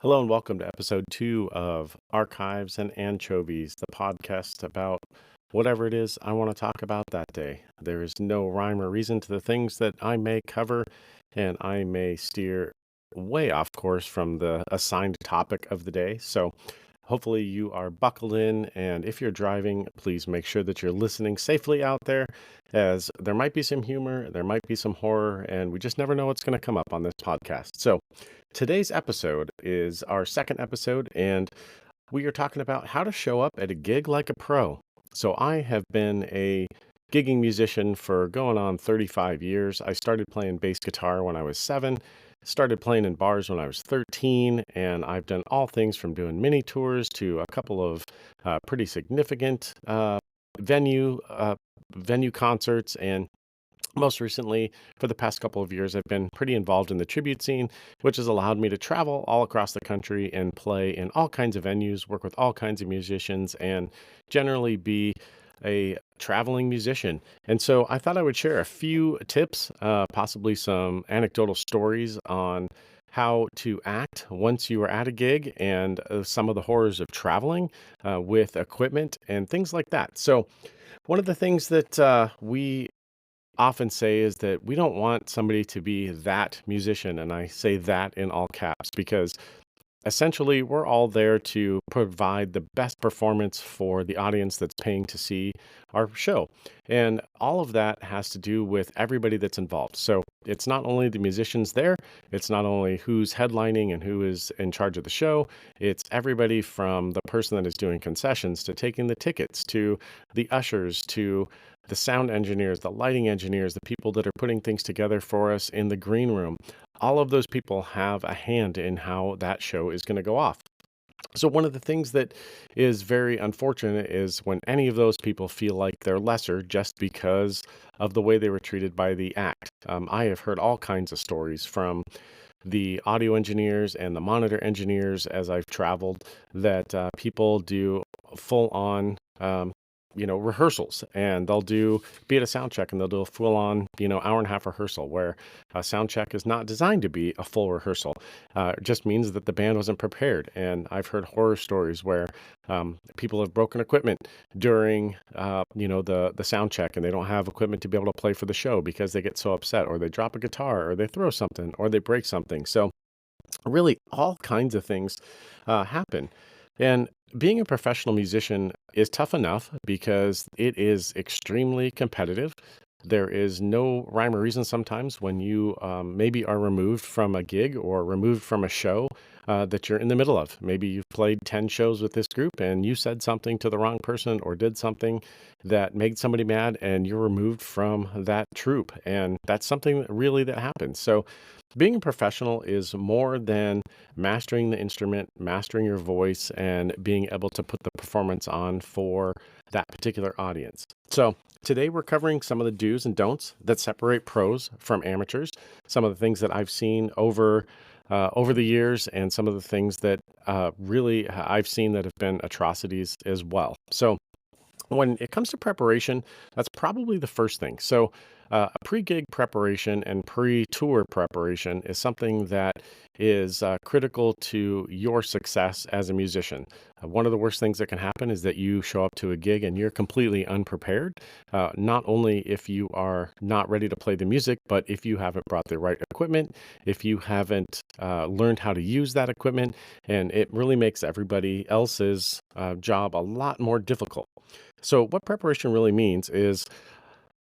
Hello and welcome to episode 2 of Archives and Anchovies, the podcast about whatever it is I want to talk about that day. There is no rhyme or reason to the things that I may cover, and I may steer way off course from the assigned topic of the day. So hopefully you are buckled in, and if you're driving, please make sure that you're listening safely out there, as there might be some humor, there might be some horror, and we just never know what's going to come up on this podcast. So today's episode is our second episode, and we are talking about how to show up at a gig like a pro. So, I have been a gigging musician for going on 35 years. I started playing bass guitar when I was 7, started playing in bars when I was 13, and I've done all things from doing mini tours to a couple of pretty significant venue venue concerts. And most recently, for the past couple of years, I've been pretty involved in the tribute scene, which has allowed me to travel all across the country and play in all kinds of venues, work with all kinds of musicians, and generally be a traveling musician. And so I thought I would share a few tips, possibly some anecdotal stories on how to act once you are at a gig and some of the horrors of traveling with equipment and things like that. So, one of the things that we often say is that we don't want somebody to be that musician. And I say that in all caps because essentially we're all there to provide the best performance for the audience that's paying to see our show. And all of that has to do with everybody that's involved. So it's not only the musicians there, it's not only who's headlining and who is in charge of the show, it's everybody from the person that is doing concessions to taking the tickets to the ushers to the sound engineers, the lighting engineers, the people that are putting things together for us in the green room. All of those people have a hand in how that show is going to go off. So, one of the things that is very unfortunate is when any of those people feel like they're lesser just because of the way they were treated by the act. I have heard all kinds of stories from the audio engineers and the monitor engineers as I've traveled that people do full on rehearsals, and they'll be at a sound check and they'll do a full on, hour and a half rehearsal where a sound check is not designed to be a full rehearsal. It just means that the band wasn't prepared. And I've heard horror stories where people have broken equipment during, the sound check, and they don't have equipment to be able to play for the show because they get so upset, or they drop a guitar, or they throw something, or they break something. So really, all kinds of things happen. And being a professional musician is tough enough because it is extremely competitive. There is no rhyme or reason sometimes when you maybe are removed from a gig or removed from a show that you're in the middle of. Maybe you've played 10 shows with this group and you said something to the wrong person or did something that made somebody mad, and you're removed from that troupe. And that's something that happens. So, being a professional is more than mastering the instrument, mastering your voice, and being able to put the performance on for that particular audience. So, today we're covering some of the do's and don'ts that separate pros from amateurs, some of the things that I've seen over the years, and some of the things that really I've seen that have been atrocities as well. So, when it comes to preparation, that's probably the first thing. So, a pre gig preparation and pre tour preparation is something that is critical to your success as a musician. One of the worst things that can happen is that you show up to a gig and you're completely unprepared. Not only if you are not ready to play the music, but if you haven't brought the right equipment, if you haven't learned how to use that equipment, and it really makes everybody else's job a lot more difficult. So, what preparation really means is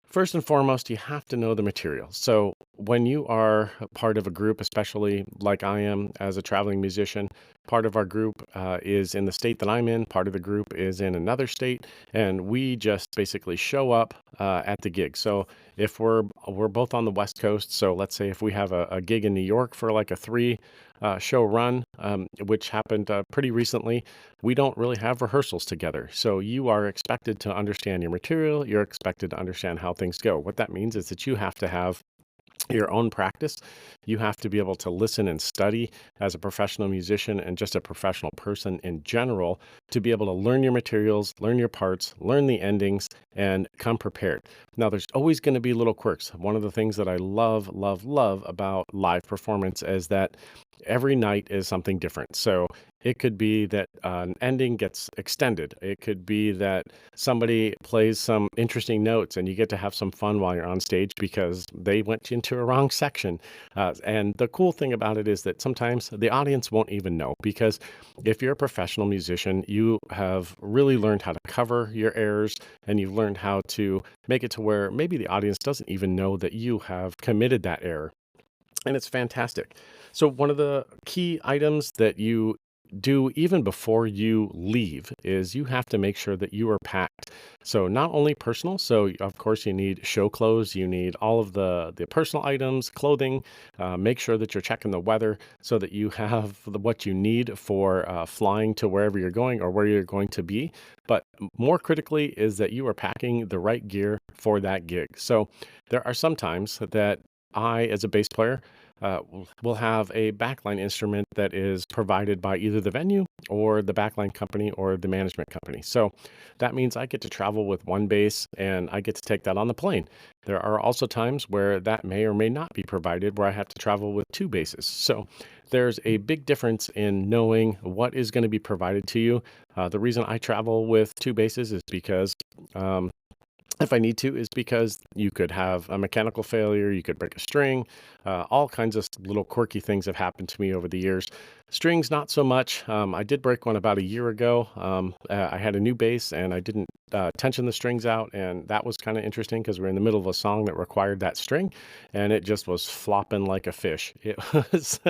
first and foremost, you have to know the material. So, when you are a part of a group, especially like I am as a traveling musician, part of our group is in the state that I'm in, part of the group is in another state, and we just basically show up at the gig. So, if we're both on the West Coast, so let's say if we have a gig in New York for like a three show run, which happened pretty recently, we don't really have rehearsals together. So you are expected to understand your material. You're expected to understand how things go. What that means is that you have to have your own practice. You have to be able to listen and study as a professional musician and just a professional person in general to be able to learn your materials, learn your parts, learn the endings, and come prepared. Now, there's always going to be little quirks. One of the things that I love, love, love about live performance is that every night is something different. So it could be that an ending gets extended. It could be that somebody plays some interesting notes and you get to have some fun while you're on stage because they went into a wrong section. And the cool thing about it is that sometimes the audience won't even know because if you're a professional musician, you have really learned how to cover your errors and you've learned how to make it to where maybe the audience doesn't even know that you have committed that error. And it's fantastic. So, one of the key items that you do even before you leave is you have to make sure that you are packed. So, not only personal, so of course you need show clothes, you need all of the personal items, clothing. Make sure that you're checking the weather so that you have what you need for flying to wherever you're going or where you're going to be. But more critically, is that you are packing the right gear for that gig. So, there are some times that as a bass player, will have a backline instrument that is provided by either the venue or the backline company or the management company. So that means I get to travel with one bass and I get to take that on the plane. There are also times where that may or may not be provided where I have to travel with two basses. So there's a big difference in knowing what is going to be provided to you. The reason I travel with two basses is because um, if I need to, is because you could have a mechanical failure, you could break a string, all kinds of little quirky things have happened to me over the years. Strings, not so much. I did break one about a year ago. I had a new bass and I didn't tension the strings out, and that was kind of interesting because we're in the middle of a song that required that string, and it just was flopping like a fish. It was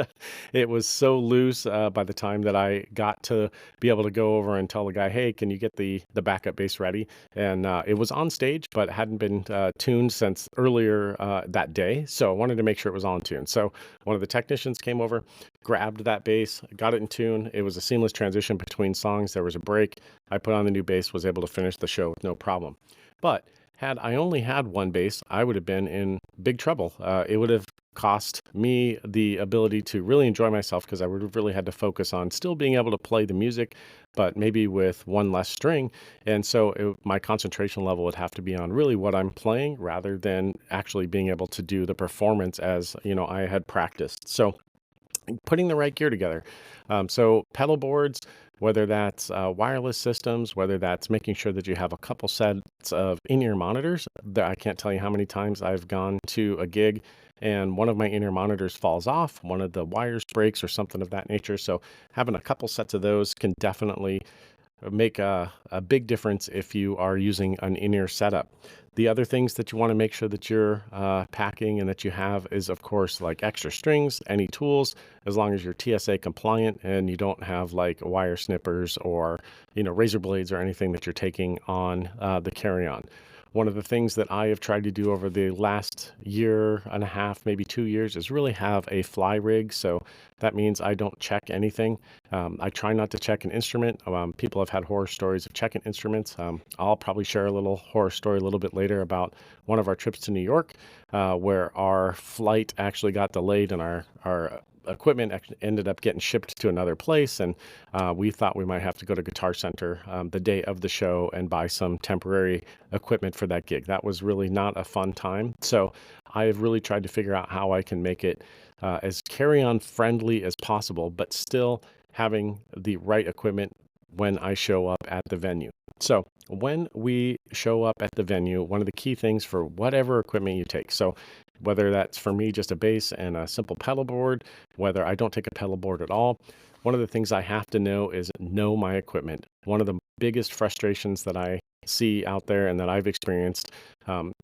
it was so loose by the time that I got to be able to go over and tell the guy, "Hey, can you get the backup bass ready?" And it was on stage, but hadn't been tuned since earlier that day. So I wanted to make sure it was on tune. So one of the technicians came over, grabbed that bass, got it in tune. It was a seamless transition between songs. There was a break. I put on the new bass, was able to finish the show with no problem. But had I only had one bass, I would have been in big trouble. It would have cost me the ability to really enjoy myself because I would have really had to focus on still being able to play the music, but maybe with one less string. And so my concentration level would have to be on really what I'm playing rather than actually being able to do the performance as, I had practiced. So putting the right gear together. So pedal boards, whether that's wireless systems, whether that's making sure that you have a couple sets of in-ear monitors. I can't tell you how many times I've gone to a gig and one of my in-ear monitors falls off, one of the wires breaks or something of that nature. So having a couple sets of those can definitely make a big difference if you are using an in-ear setup. The other things that you want to make sure that you're packing and that you have is, of course, like extra strings, any tools, as long as you're TSA compliant and you don't have like wire snippers or, razor blades or anything that you're taking on the carry-on. One of the things that I have tried to do over the last year and a half, maybe 2 years, is really have a fly rig. So that means I don't check anything. I try not to check an instrument. People have had horror stories of checking instruments. I'll probably share a little horror story a little bit later about one of our trips to New York, where our flight actually got delayed and our equipment ended up getting shipped to another place. And we thought we might have to go to Guitar Center the day of the show and buy some temporary equipment for that gig. That was really not a fun time. So I have really tried to figure out how I can make it as carry-on friendly as possible, but still having the right equipment when I show up at the venue. So when we show up at the venue, one of the key things for whatever equipment you take. So whether that's for me just a bass and a simple pedal board, whether I don't take a pedal board at all, one of the things I have to know my equipment. One of the biggest frustrations that I see out there and that I've experienced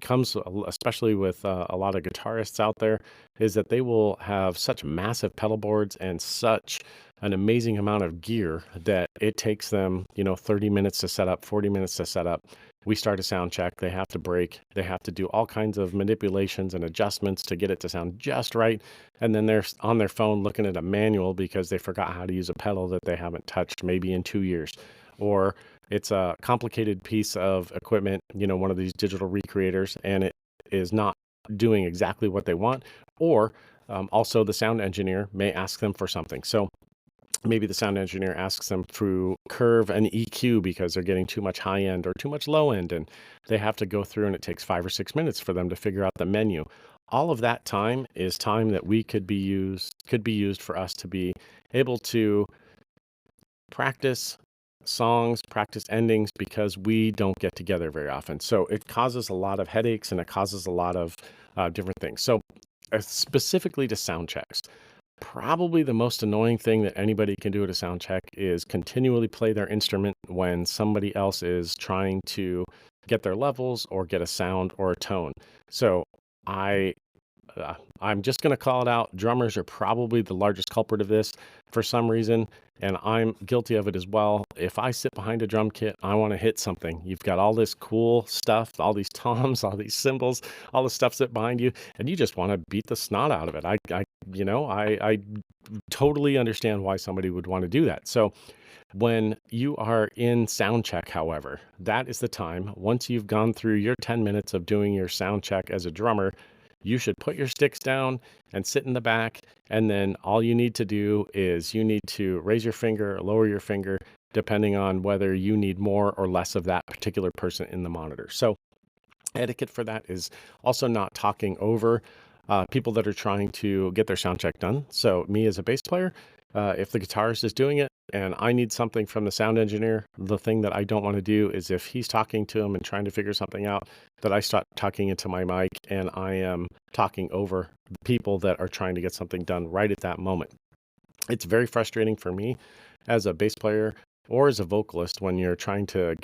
comes especially with a lot of guitarists out there is that they will have such massive pedal boards and such an amazing amount of gear that it takes them, 30 minutes to set up, 40 minutes to set up. We start a sound check. They have to break. They have to do all kinds of manipulations and adjustments to get it to sound just right. And then they're on their phone looking at a manual because they forgot how to use a pedal that they haven't touched maybe in 2 years. Or it's a complicated piece of equipment, one of these digital recreators, and it is not doing exactly what they want. Or also the sound engineer may ask them for something. So maybe the sound engineer asks them to curve an EQ because they're getting too much high end or too much low end, and they have to go through and it takes 5 or 6 minutes for them to figure out the menu. All of that time is time that we could be used for us to be able to practice songs, practice endings because we don't get together very often. So it causes a lot of headaches and it causes a lot of different things. So specifically to sound checks, probably the most annoying thing that anybody can do at a sound check is continually play their instrument when somebody else is trying to get their levels or get a sound or a tone. So I I'm just going to call it out. Drummers are probably the largest culprit of this for some reason, and I'm guilty of it as well. If I sit behind a drum kit, I want to hit something. You've got all this cool stuff, all these toms, all these cymbals, all the stuff set behind you, and you just want to beat the snot out of it. I totally understand why somebody would want to do that. So when you are in sound check, however, that is the time. Once you've gone through your 10 minutes of doing your sound check as a drummer, you should put your sticks down and sit in the back. And then all you need to do is you need to raise your finger, or lower your finger, depending on whether you need more or less of that particular person in the monitor. So etiquette for that is also not talking over people that are trying to get their sound check done. So me as a bass player, if the guitarist is doing it and I need something from the sound engineer, the thing that I don't want to do is if he's talking to him and trying to figure something out, that I start talking into my mic and I am talking over the people that are trying to get something done right at that moment. It's very frustrating for me as a bass player or as a vocalist when you're trying to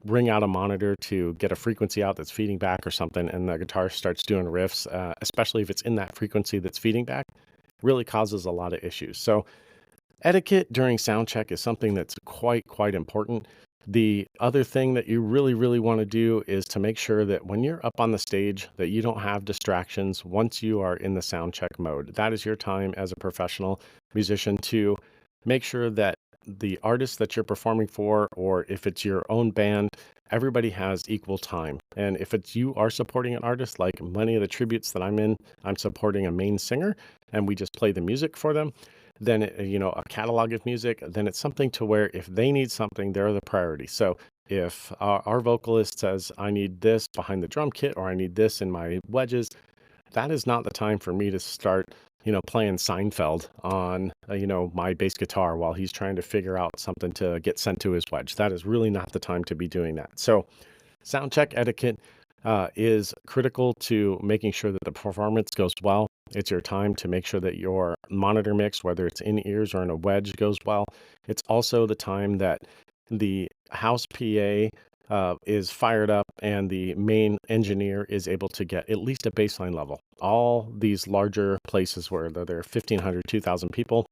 bring out a monitor to get a frequency out that's feeding back or something, and the guitar starts doing riffs, especially if it's in that frequency that's feeding back, really causes a lot of issues. So etiquette during sound check is something that's quite important. The other thing that you really want to do is to make sure that when you're up on the stage that you don't have distractions once you are in the sound check mode. That is your time as a professional musician to make sure that the artist that you're performing for, or if it's your own band, everybody has equal time. And if it's you are supporting an artist, like many of the tributes that I'm in, I'm supporting a main singer and we just play the music for them, then a catalog of music, then it's something to where if they need something, they're the priority. So if our vocalist says, I need this behind the drum kit or I need this in my wedges, that is not the time for me to start, playing Seinfeld on, my bass guitar while he's trying to figure out something to get sent to his wedge. That is really not the time to be doing that. So sound check etiquette is critical to making sure that the performance goes well. It's your time to make sure that your monitor mix, whether it's in ears or in a wedge, goes well. It's also the time that the house PA is fired up and the main engineer is able to get at least a baseline level. All these larger places where there are 1,500, 2,000 people,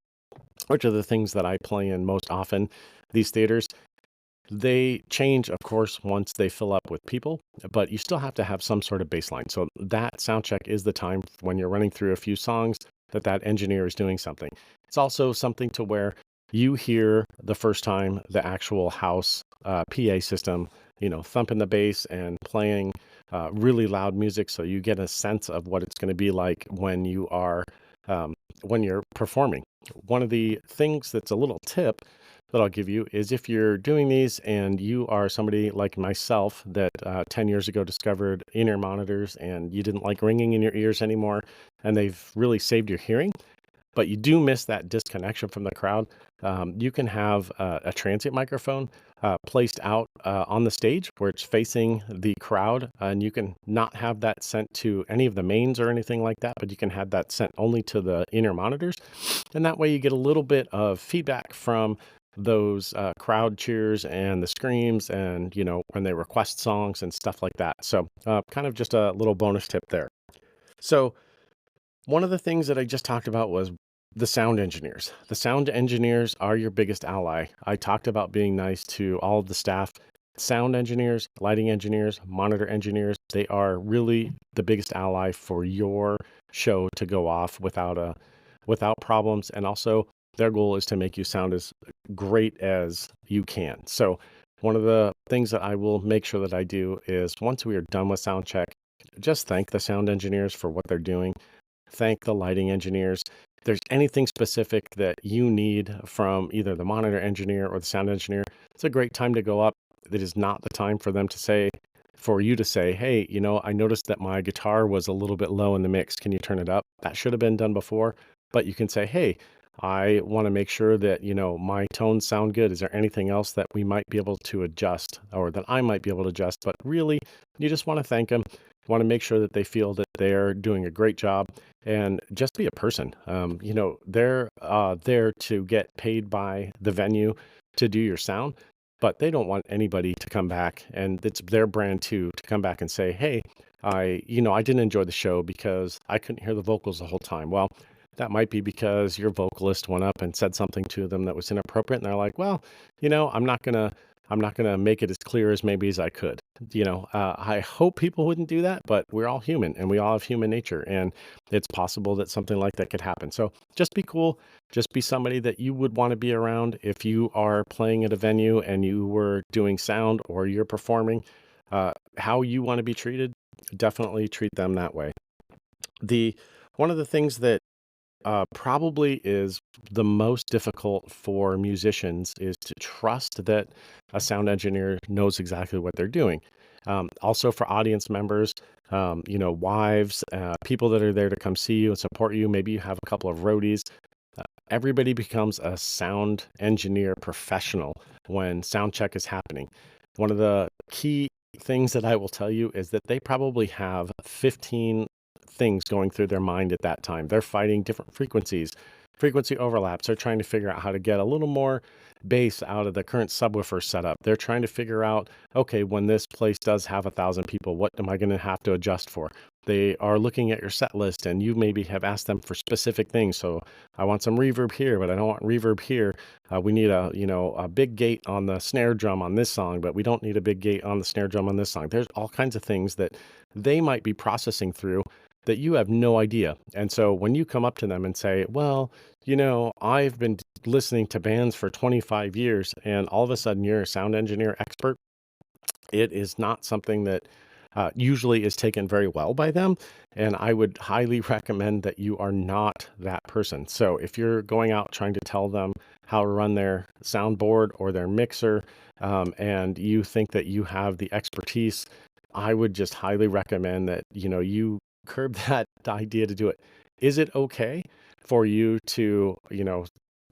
which are the things that I play in most often, these theaters, they change, of course, once they fill up with people, but you still have to have some sort of baseline. So that sound check is the time when you're running through a few songs that engineer is doing something. It's also something to where you hear the first time the actual house PA system, thumping the bass and playing really loud music, so you get a sense of what it's going to be like when you're performing. One of the things that's a little tip that I'll give you is if you're doing these and you are somebody like myself that 10 years ago discovered in-ear monitors and you didn't like ringing in your ears anymore and they've really saved your hearing, but you do miss that disconnection from the crowd, you can have a transient microphone placed out on the stage where it's facing the crowd, and you can not have that sent to any of the mains or anything like that, but you can have that sent only to the inner monitors. And that way you get a little bit of feedback from those crowd cheers and the screams and, when they request songs and stuff like that. So kind of just a little bonus tip there. So one of the things that I just talked about was the sound engineers. The sound engineers are your biggest ally. I talked about being nice to all of the staff. Sound engineers, lighting engineers, monitor engineers, they are really the biggest ally for your show to go off without problems. And also their goal is to make you sound as great as you can. So one of the things that I will make sure that I do is once we are done with sound check, just thank the sound engineers for what they're doing. Thank the lighting engineers. If there's anything specific that you need from either the monitor engineer or the sound engineer, it's a great time to go up. It is not the time for them to say, for you to say, hey, I noticed that my guitar was a little bit low in the mix. Can you turn it up? That should have been done before. But you can say, hey, I want to make sure that, my tones sound good. Is there anything else that we might be able to adjust or that I might be able to adjust? But really, you just want to thank them, want to make sure that they feel that they're doing a great job and just be a person. They're there to get paid by the venue to do your sound, but they don't want anybody to come back, and it's their brand too, to come back and say, hey, I didn't enjoy the show because I couldn't hear the vocals the whole time. Well, that might be because your vocalist went up and said something to them that was inappropriate, and they're like, well, I'm not gonna make it as clear as maybe as I could. I hope people wouldn't do that, but we're all human and we all have human nature, and it's possible that something like that could happen. So just be cool. Just be somebody that you would want to be around if you are playing at a venue and you were doing sound or you're performing. How you want to be treated, definitely treat them that way. The One of the things that probably is the most difficult for musicians is to trust that a sound engineer knows exactly what they're doing. Also, for audience members, wives, people that are there to come see you and support you. Maybe you have a couple of roadies. Everybody becomes a sound engineer professional when sound check is happening. One of the key things that I will tell you is that they probably have 15 things going through their mind at that time. They're fighting different frequencies, frequency overlaps. They're trying to figure out how to get a little more bass out of the current subwoofer setup. They're trying to figure out, okay, when this place does have 1,000 people, what am I going to have to adjust for? They are looking at your set list and you maybe have asked them for specific things. So I want some reverb here, but I don't want reverb here. We need a big gate on the snare drum on this song, but we don't need a big gate on the snare drum on this song. There's all kinds of things that they might be processing through that you have no idea. And so when you come up to them and say, well, I've been listening to bands for 25 years and all of a sudden you're a sound engineer expert, it is not something that usually is taken very well by them. And I would highly recommend that you are not that person. So if you're going out trying to tell them how to run their soundboard or their mixer, and you think that you have the expertise, I would just highly recommend that, you curb that idea to do it. Is it okay for you to,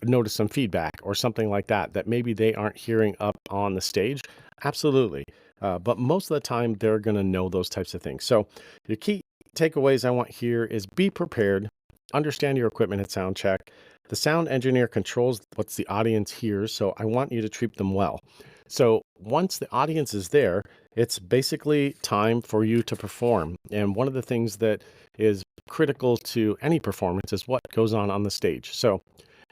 notice some feedback or something like that, that maybe they aren't hearing up on the stage? Absolutely. But most of the time, they're going to know those types of things. So the key takeaways I want here is be prepared, understand your equipment at sound check. The sound engineer controls what the audience hears, so I want you to treat them well. So once the audience is there, it's basically time for you to perform. And one of the things that is critical to any performance is what goes on the stage. So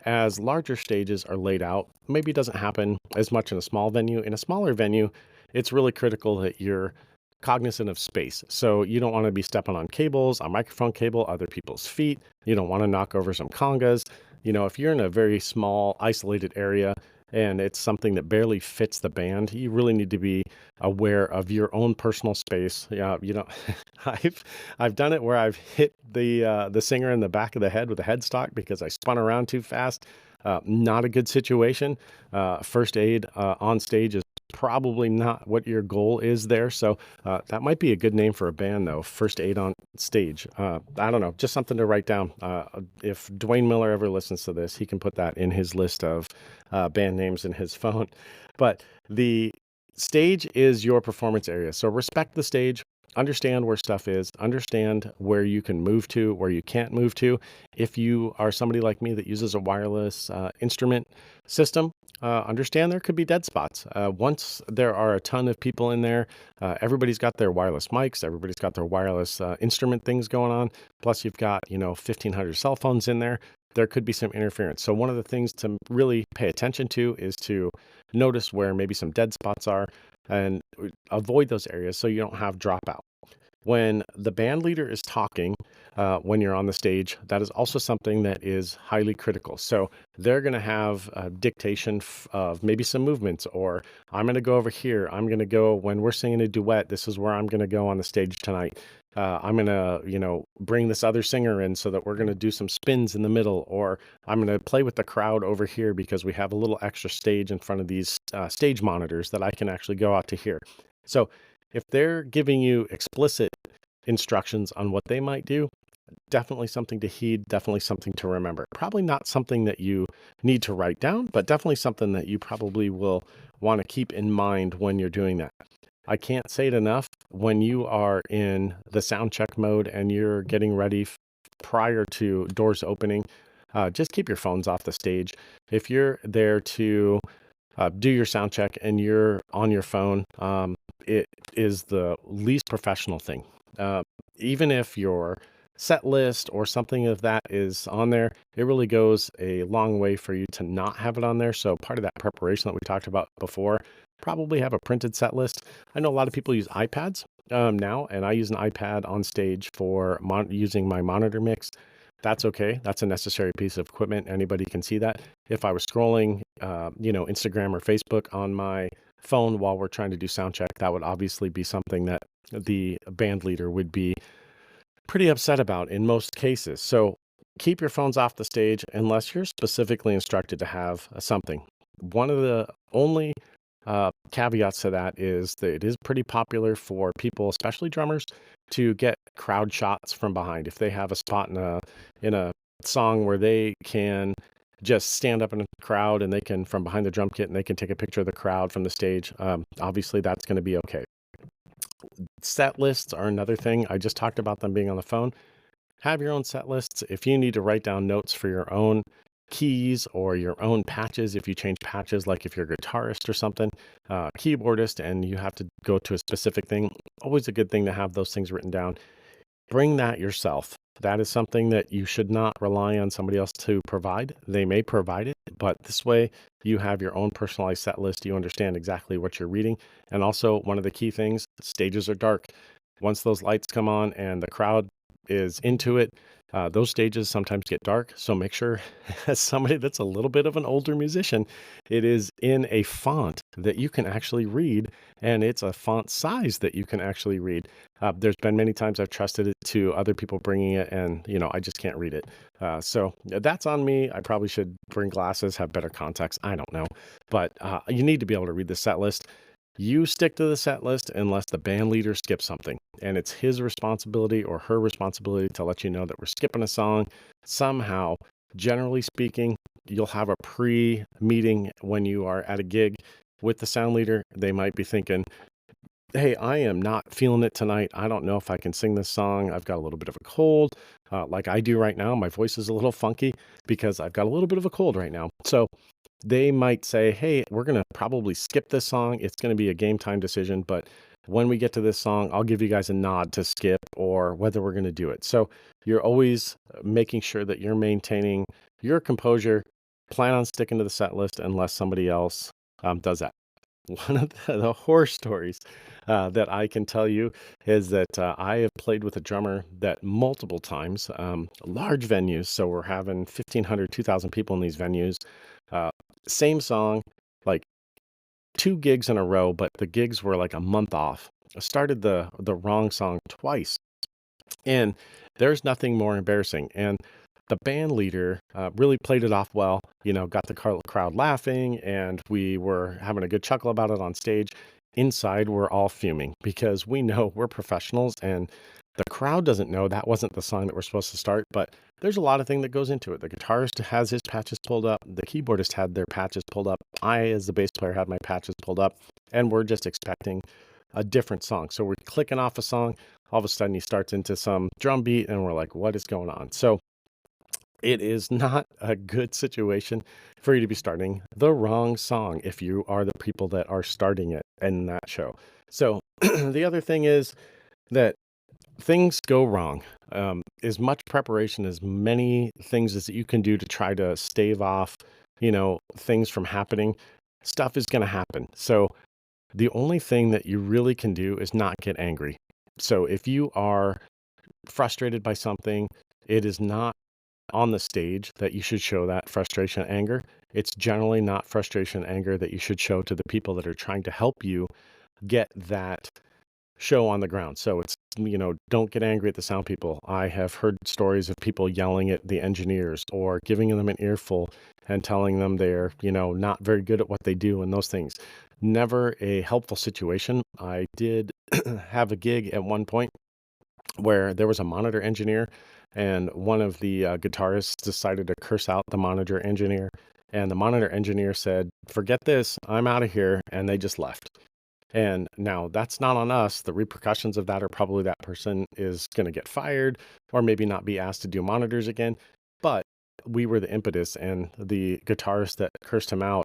as larger stages are laid out, maybe it doesn't happen as much in a small venue. In a smaller venue, it's really critical that you're cognizant of space. So you don't want to be stepping on cables, a microphone cable, other people's feet. You don't want to knock over some congas. If you're in a very small, isolated area and it's something that barely fits the band, you really need to be aware of your own personal space. Yeah, I've done it where I've hit the singer in the back of the head with a headstock because I spun around too fast. Not a good situation. First aid on stage is probably not what your goal is there. So that might be a good name for a band, though. First aid on stage. I don't know, just something to write down. If Dwayne Miller ever listens to this, he can put that in his list of band names in his phone. But the stage is your performance area. So respect the stage. Understand where stuff is, understand where you can move to, where you can't move to. If you are somebody like me that uses a wireless instrument system, understand there could be dead spots. Once there are a ton of people in there, everybody's got their wireless mics, everybody's got their wireless instrument things going on. Plus you've got, 1,500 cell phones in there. There could be some interference. So one of the things to really pay attention to is to notice where maybe some dead spots are and avoid those areas so you don't have dropout. When the band leader is talking, when you're on the stage, that is also something that is highly critical. So they're going to have a dictation of maybe some movements, or I'm going to go over here. I'm going to go when we're singing a duet. This is where I'm going to go on the stage tonight. I'm going to, bring this other singer in so that we're going to do some spins in the middle, or I'm going to play with the crowd over here because we have a little extra stage in front of these stage monitors that I can actually go out to hear. So If they're giving you explicit instructions on what they might do, definitely something to heed, definitely something to remember. Probably not something that you need to write down, but definitely something that you probably will want to keep in mind when you're doing that. I can't say it enough. When you are in the sound check mode and you're getting ready prior to doors opening, just keep your phones off the stage. If you're there to do your sound check and you're on your phone, it is the least professional thing. Uh, Even if your set list or something of that is on there, it really goes a long way for you to not have it on there. So part of that preparation that we talked about before, probably have a printed set list. I know a lot of people use iPads now, and I use an iPad on stage for using my monitor mix. That's okay. That's a necessary piece of equipment. Anybody can see that. If I was scrolling, Instagram or Facebook on my phone while we're trying to do sound check, that would obviously be something that the band leader would be pretty upset about in most cases. So keep your phones off the stage unless you're specifically instructed to have something. One of the only caveats to that is that it is pretty popular for people, especially drummers, to get crowd shots from behind. If they have a spot in a song where they can just stand up in a crowd and they can from behind the drum kit and they can take a picture of the crowd from the stage, obviously that's going to be okay. Set lists are another thing. I just talked about them being on the phone. Have your own set lists. If you need to write down notes for your own keys or your own patches, if you change patches, like if you're a guitarist or something, keyboardist, and you have to go to a specific thing, always a good thing to have those things written down. Bring that yourself. That is something that you should not rely on somebody else to provide. They may provide it, but this way you have your own personalized set list. You understand exactly what you're reading. And also, one of the key things, stages are dark. Once those lights come on and the crowd is into it, those stages sometimes get dark. So make sure, as somebody that's a little bit of an older musician, it is in a font that you can actually read, and it's a font size that you can actually read. There's been many times I've trusted it to other people bringing it, and I just can't read it. So that's on me. I probably should bring glasses, have better contacts. I don't know, but you need to be able to read the set list. You stick to the set list unless the band leader skips something, and it's his responsibility or her responsibility to let you know that we're skipping a song. Somehow, generally speaking, you'll have a pre-meeting when you are at a gig with the sound leader. They might be thinking, hey, I am not feeling it tonight. I don't know if I can sing this song. I've got a little bit of a cold, like I do right now. My voice is a little funky because I've got a little bit of a cold right now. So they might say, hey, we're going to probably skip this song. It's going to be a game time decision, but when we get to this song, I'll give you guys a nod to skip or whether we're going to do it. So you're always making sure that you're maintaining your composure. Plan on sticking to the set list unless somebody else does that. One of the horror stories that I can tell you is that I have played with a drummer that multiple times, large venues. So we're having 1,500, 2,000 people in these venues. Uh, Same song, like 2 gigs in a row, but the gigs were like a month off. I started the wrong song twice, and there's nothing more embarrassing. And the band leader really played it off well, got the crowd laughing, and we were having a good chuckle about it on stage. Inside, we're all fuming because we know we're professionals and the crowd doesn't know that wasn't the song that we're supposed to start, but there's a lot of thing that goes into it. The guitarist has his patches pulled up. The keyboardist had their patches pulled up. I, as the bass player, had my patches pulled up, and we're just expecting a different song. So we're clicking off a song. All of a sudden, he starts into some drum beat, and we're like, what is going on? So it is not a good situation for you to be starting the wrong song if you are the people that are starting it in that show. So the other thing is that things go wrong. As much preparation, as many things as you can do to try to stave off, things from happening, stuff is going to happen. So the only thing that you really can do is not get angry. So if you are frustrated by something, it is not on the stage that you should show that frustration and anger. It's generally not frustration and anger that you should show to the people that are trying to help you get that show on the ground. So it's, don't get angry at the sound people. I have heard stories of people yelling at the engineers or giving them an earful and telling them they're, not very good at what they do and those things. Never a helpful situation. I did have a gig at one point where there was a monitor engineer, and one of the guitarists decided to curse out the monitor engineer. And the monitor engineer said, "Forget this, I'm out of here." And they just left. And now that's not on us. The repercussions of that are probably that person is going to get fired or maybe not be asked to do monitors again. But we were the impetus, and the guitarist that cursed him out,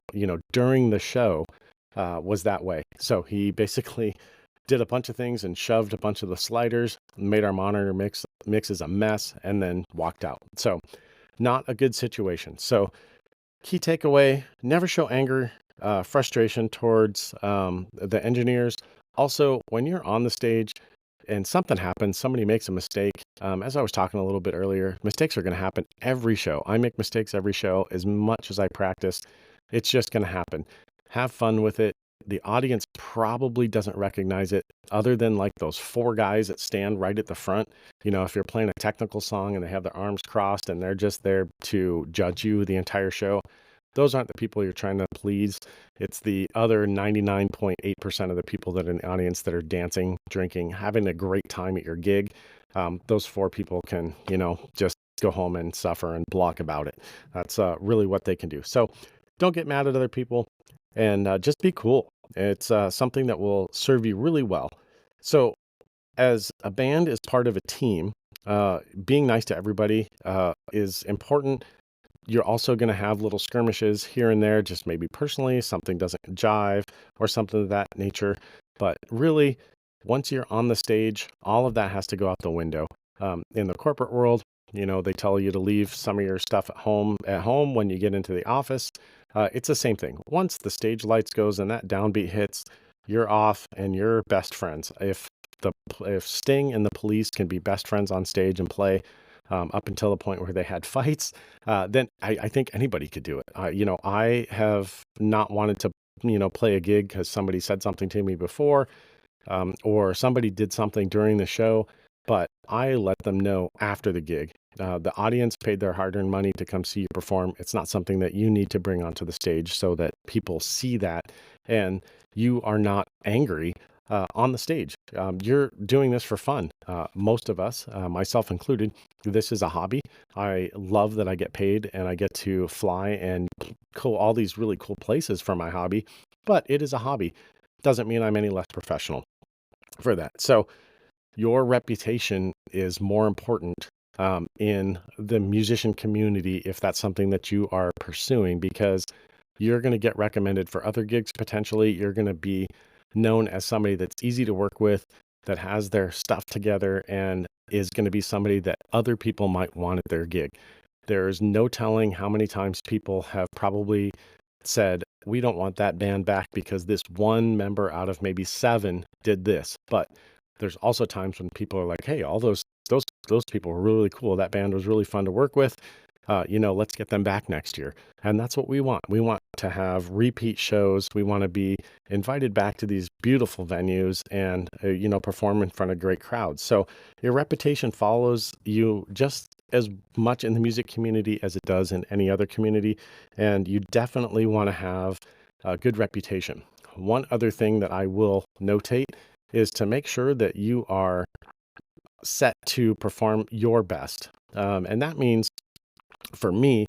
during the show was that way. So he basically did a bunch of things and shoved a bunch of the sliders, made our monitor mixes a mess, and then walked out. So not a good situation. So key takeaway: never show anger, frustration towards the engineers. Also, when you're on the stage and something happens, somebody makes a mistake. As I was talking a little bit earlier, mistakes are going to happen every show. I make mistakes every show as much as I practice. It's just going to happen. Have fun with it. The audience probably doesn't recognize it other than like those four guys that stand right at the front. If you're playing a technical song and they have their arms crossed and they're just there to judge you the entire show, those aren't the people you're trying to please. It's the other 99.8% of the people that are in the audience that are dancing, drinking, having a great time at your gig. Those four people can, just go home and suffer and block about it. That's really what they can do. So don't get mad at other people, and just be cool. It's something that will serve you really well. So as a band is part of a team, being nice to everybody is important. You're also going to have little skirmishes here and there, just maybe personally, something doesn't jive or something of that nature. But really, once you're on the stage, all of that has to go out the window. In the corporate world, they tell you to leave some of your stuff at home when you get into the office. It's the same thing. Once the stage lights goes and that downbeat hits, you're off and you're best friends. If Sting and the Police can be best friends on stage and play, up until the point where they had fights, then I think anybody could do it. I have not wanted to, play a gig because somebody said something to me before, or somebody did something during the show, but I let them know after the gig. The audience paid their hard-earned money to come see you perform. It's not something that you need to bring onto the stage so that people see that and you are not angry on the stage. You're doing this for fun. Most of us, myself included, this is a hobby. I love that I get paid and I get to fly and go all these really cool places for my hobby, but it is a hobby. Doesn't mean I'm any less professional for that. So your reputation is more important in the musician community if that's something that you are pursuing, because you're going to get recommended for other gigs potentially. You're going to be known as somebody that's easy to work with, that has their stuff together, and is going to be somebody that other people might want at their gig. There's no telling how many times people have probably said, "We don't want that band back because this one member out of maybe seven did this." But there's also times when people are like, "Hey, all those people were really cool. That band was really fun to work with. Let's get them back next year." And that's what we want. We want to have repeat shows. We want to be invited back to these beautiful venues and, perform in front of great crowds. So your reputation follows you just as much in the music community as it does in any other community. And you definitely want to have a good reputation. One other thing that I will notate is to make sure that you are set to perform your best. And that means, for me,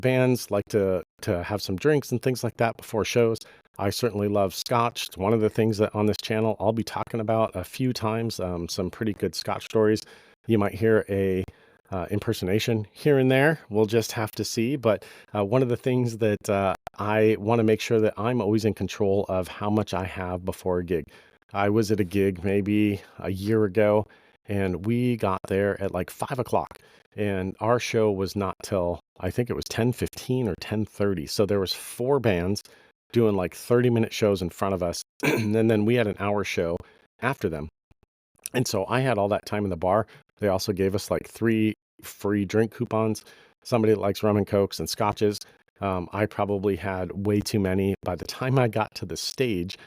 bands like to have some drinks and things like that before shows. I certainly love scotch. It's one of the things that on this channel I'll be talking about a few times. Some pretty good scotch stories. You might hear a impersonation here and there. We'll just have to see. But one of the things that I want to make sure that I'm always in control of how much I have before a gig. I was at a gig maybe a year ago, and we got there at like 5 o'clock. And our show was not till, I think it was 10:15 or 10:30. So there was four bands doing like 30-minute shows in front of us. And then we had an hour show after them. And so I had all that time in the bar. They also gave us like 3 free drink coupons. Somebody that likes rum and cokes and scotches. I probably had way too many. By the time I got to the stage,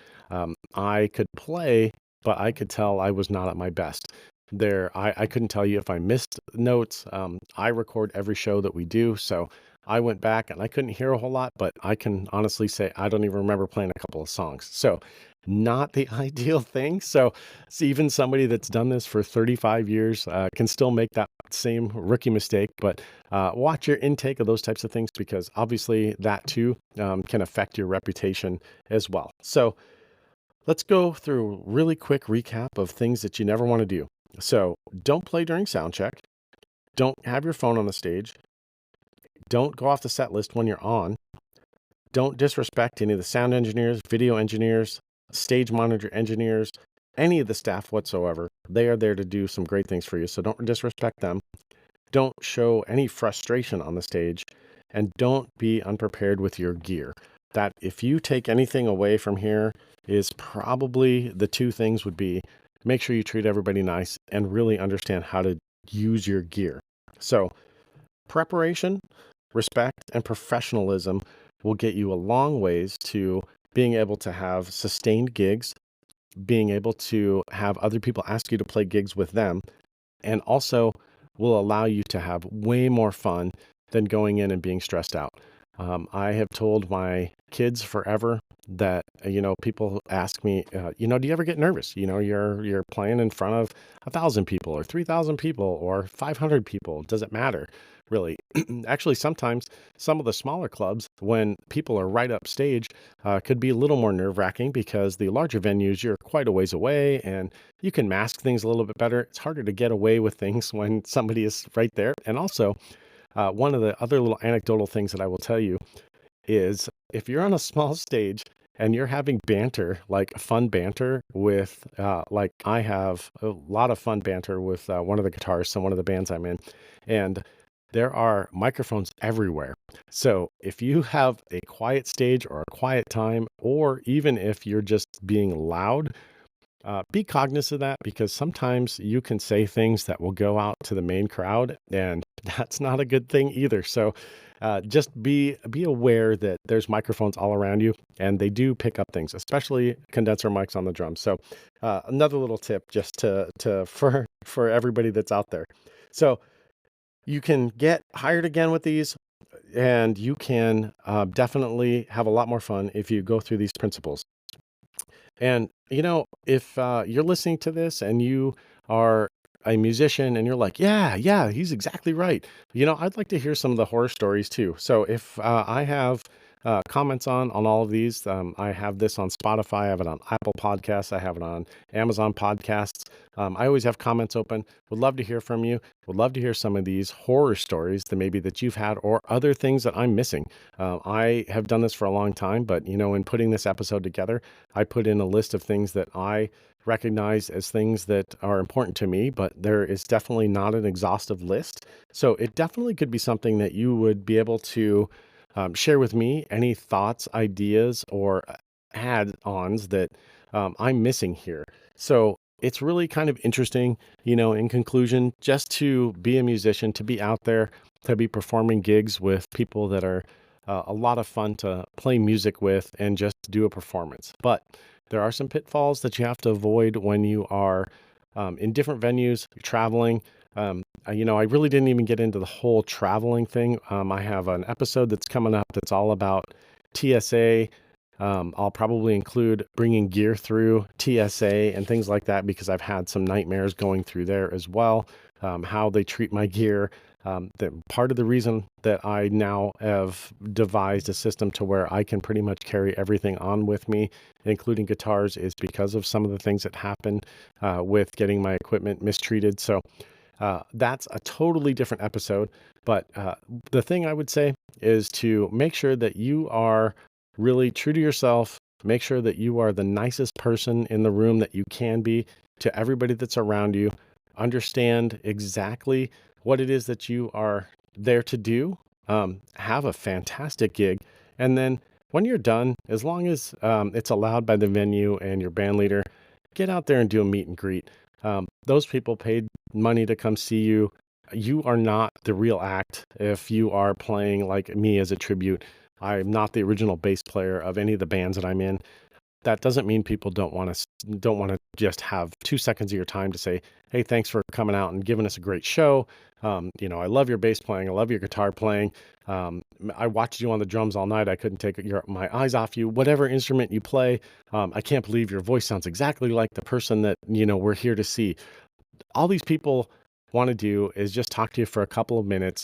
I could play, but I could tell I was not at my best. I couldn't tell you if I missed notes. I record every show that we do, so I went back and I couldn't hear a whole lot, but I can honestly say I don't even remember playing a couple of songs. So, not the ideal thing. So even somebody that's done this for 35 years can still make that same rookie mistake. But watch your intake of those types of things because obviously that too can affect your reputation as well. So, let's go through a really quick recap of things that you never want to do. So, don't play during sound check. Don't have your phone on the stage. Don't go off the set list when you're on. Don't disrespect any of the sound engineers, video engineers, stage monitor engineers, any of the staff whatsoever. They are there to do some great things for you, so don't disrespect them. Don't show any frustration on the stage, and don't be unprepared with your gear. That if you take anything away from here is probably the two things would be make sure you treat everybody nice and really understand how to use your gear. So, preparation, respect, and professionalism will get you a long ways to being able to have sustained gigs, being able to have other people ask you to play gigs with them, and also will allow you to have way more fun than going in and being stressed out. I have told my kids forever that people ask me, do you ever get nervous? You're playing in front of 1,000 people or 3,000 people or 500 people. Does it matter? Really? Actually, sometimes some of the smaller clubs, when people are right up stage, could be a little more nerve wracking because the larger venues, you're quite a ways away and you can mask things a little bit better. It's harder to get away with things when somebody is right there. And also, one of the other little anecdotal things that I will tell you is if you're on a small stage and you're having banter, like fun banter with, like I have a lot of fun banter with one of the guitarists in one of the bands I'm in, and there are microphones everywhere. So if you have a quiet stage or a quiet time, or even if you're just being loud, be cognizant of that because sometimes you can say things that will go out to the main crowd, and that's not a good thing either. So just be aware that there's microphones all around you, and they do pick up things, especially condenser mics on the drums. So another little tip just to for everybody that's out there. So you can get hired again with these. And you can definitely have a lot more fun if you go through these principles. And, if you're listening to this and you are a musician and you're like, yeah, yeah, he's exactly right. I'd like to hear some of the horror stories too. So if I have comments on all of these, I have this on Spotify, I have it on Apple Podcasts, I have it on Amazon Podcasts. I always have comments open. Would love to hear from you. Would love to hear some of these horror stories that maybe that you've had or other things that I'm missing. I have done this for a long time, but in putting this episode together, I put in a list of things that I recognize as things that are important to me, but there is definitely not an exhaustive list. So it definitely could be something that you would be able to share with me any thoughts, ideas, or add-ons that I'm missing here. So it's really kind of interesting, in conclusion, just to be a musician, to be out there, to be performing gigs with people that are a lot of fun to play music with and just do a performance. But there are some pitfalls that you have to avoid when you are in different venues, you're traveling. I really didn't even get into the whole traveling thing. I have an episode that's coming up that's all about TSA. I'll probably include bringing gear through TSA and things like that because I've had some nightmares going through there as well. How they treat my gear. Part of the reason that I now have devised a system to where I can pretty much carry everything on with me, including guitars, is because of some of the things that happened with getting my equipment mistreated. So that's a totally different episode. But the thing I would say is to make sure that you are really true to yourself. Make sure that you are the nicest person in the room that you can be to everybody that's around you. Understand exactly what it is that you are there to do. Have a fantastic gig. And then when you're done, as long as it's allowed by the venue and your band leader, get out there and do a meet and greet. Those people paid money to come see you. You are not the real act if you are playing like me as a tribute. I'm not the original bass player of any of the bands that I'm in. that doesn't mean people don't want to just have 2 seconds of your time to say, "Hey, thanks for coming out and giving us a great show. I love your bass playing. I love your guitar playing. I watched you on the drums all night. I couldn't take my eyes off you. Whatever instrument you play, I can't believe your voice sounds exactly like the person that we're here to see." All these people want to do is just talk to you for a couple of minutes.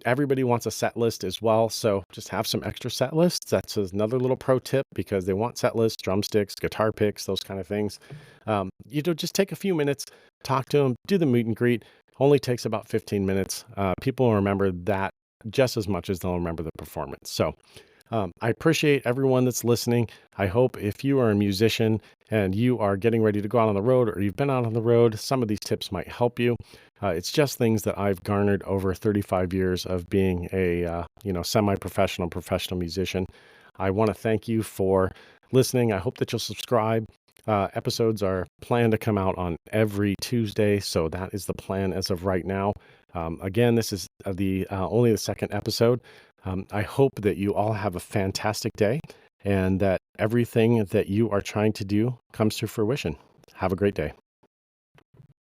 Everybody wants a set list as well, so just have some extra set lists. That's another little pro tip because they want set lists, drumsticks, guitar picks, those kind of things. Just take a few minutes, talk to them, do the meet and greet. Only takes about 15 minutes. People will remember that just as much as they'll remember the performance. So I appreciate everyone that's listening. I hope if you are a musician and you are getting ready to go out on the road or you've been out on the road, some of these tips might help you. It's just things that I've garnered over 35 years of being a semi-professional, professional musician. I want to thank you for listening. I hope that you'll subscribe. Episodes are planned to come out on every Tuesday, so that is the plan as of right now. Again, this is the only the second episode. I hope that you all have a fantastic day and that everything that you are trying to do comes to fruition. Have a great day.